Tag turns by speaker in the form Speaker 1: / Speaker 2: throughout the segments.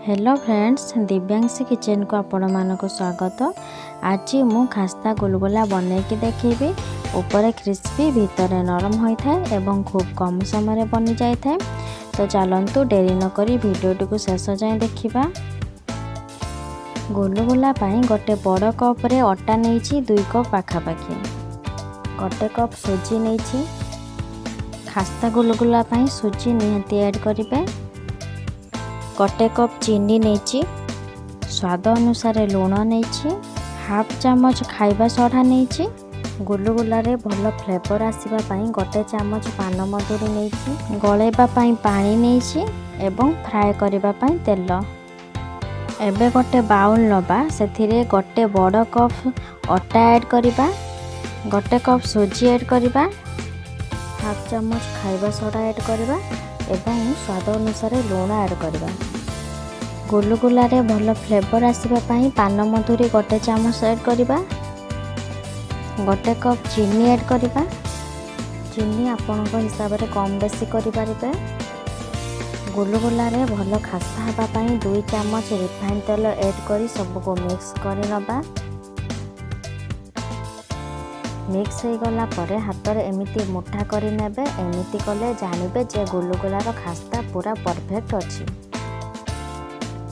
Speaker 1: Hello friends, Divyanshi kitchen को आपण मानक स्वागत। आज मु खास्ता गुलगुला बनैकी देखी। ऊपर क्रिस्पी भितर नरम होता है एवं खूब कम समय बनी जाए। तो चलतु डेरी नक भिडियोटी को शेष जाए देखा। गुलगुला गोटे बड़ कप रे अटा नहीं 2 कप पाखापाखि, गोटे कप सुजी नहीं। खास्ता गुलगुला सुजी निहाती ऐड करें। गोटे कप चीनी नहीं, स्वाद अनुसार लुण नहीं, हाफ चामच खाइबा सोडा नहीं। गुलगुला रे भल फ्लेवर आसवाई गोटे चामच पान मधुरी नहीं, गलैबा पानी नहीं एवं फ्राए करने तेल। एबे गोटे बाउल नबा, से गोटे बड़ कप अटा ऐड करबा, गोटे कप सुजी ऐड करबा, हाफ चामच खाइबा सोडा ऐड करबा एवं स्वाद अनुसार लुण ऐड करबा। गुलगुला रे भल फ्लेवर आसवाई पान मधुरी गोटे चामच ऐड करबा, गोटे कप चीनी ऐड करबा। चीनी आपण हिसाब से कम बेसी करें। गुलगुला रे भल खास्ता हाँपाई 2 चामच रिफाइन तेल ऐड कर सबको मिक्स कर नबा। मिक्स हो गला परे हाथ रे एमिति मुठा करि नेबे। एमिति कले जानिबे जे गुलगुलार खास्ता पूरा परफेक्ट अछि।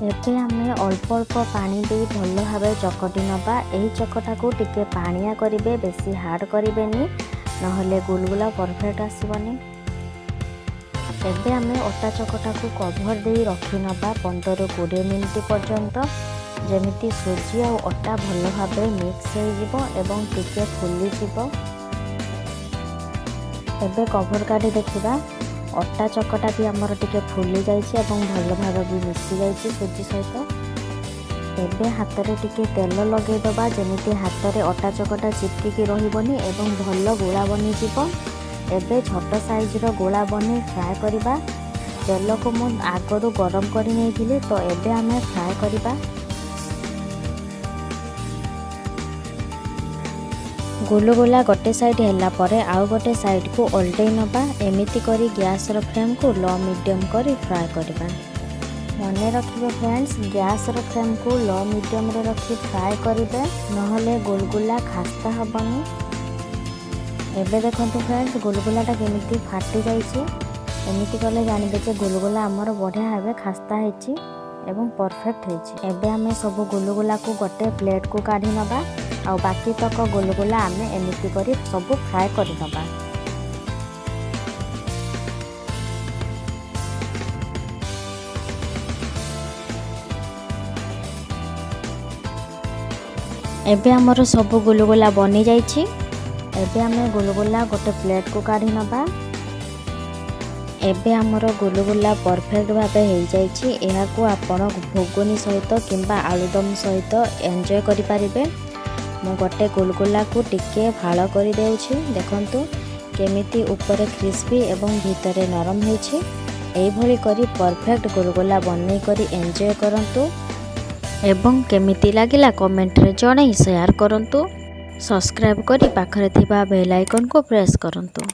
Speaker 1: एबे आमे अल्प अल्प पानी दे भल भाव चकटी नबा। एही चकटा को टिके पानिया करिवे, बेसी हार्ड करिवेनी, नहले गुलगुला परफेक्ट आसीबनी। एबे आमे अटा चकटा को कभर दे रखि नबा 15-20 मिनिट पर्यंत, जेमिति सुजी आ अटा भल भाव मिक्स हो जिवो एवं टिके फुली जिवो। एबे कभर काढी देखिबा, अटा चकटा भी आमर टिके फुली जाइए एवं भल भाव भी मिसी जाइए सुजी सहित। एबे हाथ रे टिके तेल लगे दबा, जेमिति हाथ रे अटा चकटा चिपकी रहिबनी एवं भल गोला बनी जिवो। एबे छोट साइज रो गोला बनी फ्राए करबा। तेल को मु आगरू गरम करि नेइथिली, तो एबे आमे फ्राए करबा। गुलगुला गोटे साइड हैला परे आउ गोटे साइड को ओल्टै नबा। एमिति करी गैस रो फ्लेम को लो मीडियम करी फ्राए करबा। मने रखिबे फ्रेंड्स, गैस रो फ्लेम को लो मीडियम रे रखी फ्राए करिवे, नहले गुलगुला खास्ता हबनी। एबे देखंतु फ्रेंड्स, गुलगुलाटा केमिति फाटी जाइछि। एमिति कले जानिबे जे गुलगुला हमर बढ़िया भाबे खास्ता हेछि एवं परफेक्ट हेछि। एबे आमे सब गुलगुला को गोटे प्लेट को काढी नबा। आ बाकी तक गुलगुला आमे एमिति करी सब फ्राए करि नबा। एबे हमर सब गुलगुला बनी जाइछि। एबे आमे गुलगुला गोटे प्लेट को काढी नबा। एबे हमर गुलगुला परफेक्ट भाबे हो जाइछि। एहा को आपण घुगुनी सहित किंबा आलुदम सहित एन्जॉय करि पारिबे। मु गोटे गुलगुला को टिके फाड़ कर देउछि। देखंतु केमिति ऊपर क्रिस्पी एवं भितरे नरम होइछि। एई भली करी परफेक्ट गुलगुला बनै करी एन्जॉय करंतु एवं केमिति लागिला कमेंट रे जणाई शेयर करंतु। सब्सक्राइब करी पाखरे थिबा बेल आइकन को प्रेस करंतु।